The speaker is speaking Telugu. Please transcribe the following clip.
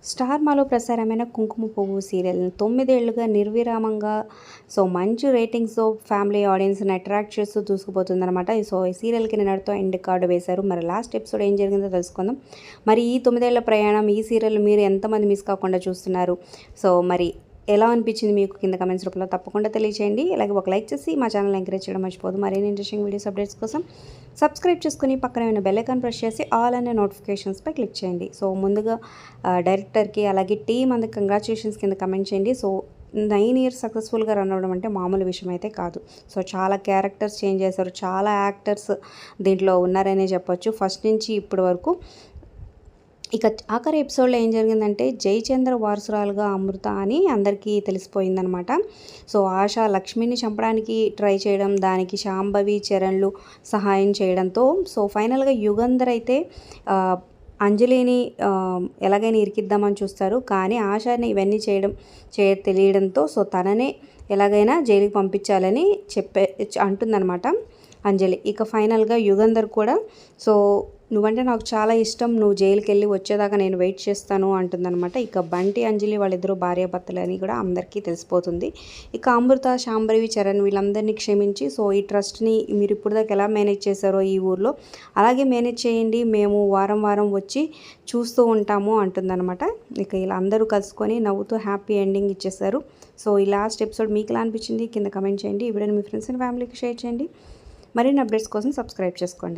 స్టార్ మాలో ప్రసారమైన కుంకుమ పువ్వు సీరియల్ 9 ఏళ్లుగా నిర్విరామంగా మంచి రేటింగ్స్తో ఫ్యామిలీ ఆడియన్స్ని అట్రాక్ట్ చేస్తూ దూసుకుపోతుందన్నమాట. ఈ సీరియల్కి నిన్నటితో ఎండ్ కార్డు వేశారు. మరి లాస్ట్ ఎపిసోడ్ ఏం జరిగిందో తెలుసుకుందాం. మరి ఈ 9 ఏళ్ల ప్రయాణం ఈ సీరియల్ మీరు ఎంతమంది మిస్ కాకుండా చూస్తున్నారు? మరి ఎలా అనిపించింది మీకు? కింద కమెంట్స్ రూపంలో తప్పకుండా తెలియచేయండి. అలాగే ఒక లైక్ చేసి మా ఛానల్ ఎంకరేజ్ చేయడం మర్చిపోదు. మరిన్ని ఇంట్రెస్టింగ్ వీడియోస్ అప్డేట్స్ కోసం సబ్స్క్రైబ్ చేసుకుని పక్కనే ఉన్న బెల్ ఐకాన్ ప్రెస్ చేసి ఆల్ అనే నోటిఫికేషన్స్పై క్లిక్ చేయండి. ముందుగా డైరెక్టర్కి అలాగే టీమ్ అందరికి కంగ్రాచులేషన్స్ కింద కమెంట్ చేయండి. 9 ఇయర్స్ సక్సెస్ఫుల్గా రన్ అవ్వడం అంటే మామూలు విషయం అయితే కాదు. చాలా క్యారెక్టర్స్ చేంజ్ చేశారు, చాలా యాక్టర్స్ దీంట్లో ఉన్నారనే చెప్పొచ్చు ఫస్ట్ నుంచి ఇప్పటి వరకు. ఇక ఆఖరి ఎపిసోడ్లో ఏం జరిగిందంటే జయచంద్ర వారసురాలుగా అమృత అని అందరికీ తెలిసిపోయిందనమాట. ఆశ లక్ష్మిని చంపడానికి ట్రై చేయడం, దానికి శాంభవి చరణ్లు సహాయం చేయడంతో ఫైనల్గా యుగంధర్ అయితే అంజలిని ఎలాగైనా ఇరికిద్దామని చూస్తారు. కానీ ఆశని ఇవన్నీ తెలియడంతో తననే ఎలాగైనా జైలుకి పంపించాలని అంటుందన్నమాట అంజలి. ఇక ఫైనల్గా యుగంధర్ కూడా నువ్వంటే నాకు చాలా ఇష్టం, నువ్వు జైలుకి వెళ్ళి వచ్చేదాకా నేను వెయిట్ చేస్తాను అంటుందన్నమాట. ఇక బంటి అంజలి వాళ్ళిద్దరూ భార్యాభర్తలని కూడా అందరికీ తెలిసిపోతుంది. ఇక అమృత శాంభవి చరణ్ వీళ్ళందరినీ క్షమించి ఈ ట్రస్ట్ని మీరు ఇప్పుడు దాకా ఎలా మేనేజ్ చేశారో ఈ ఊర్లో అలాగే మేనేజ్ చేయండి, మేము వారం వారం వచ్చి చూస్తూ ఉంటాము అంటుందన్నమాట. ఇక ఇలా అందరూ కలుసుకొని నవ్వుతూ హ్యాపీ ఎండింగ్ ఇచ్చేసారు. ఈ లాస్ట్ ఎపిసోడ్ మీకు ఎలా అనిపించింది కింద కమెంట్ చేయండి. ఈ వీడియోని మీ ఫ్రెండ్స్ అండ్ ఫ్యామిలీకి షేర్ చేయండి. మరిన్ని అప్డేట్స్ కోసం సబ్స్క్రైబ్ చేసుకోండి.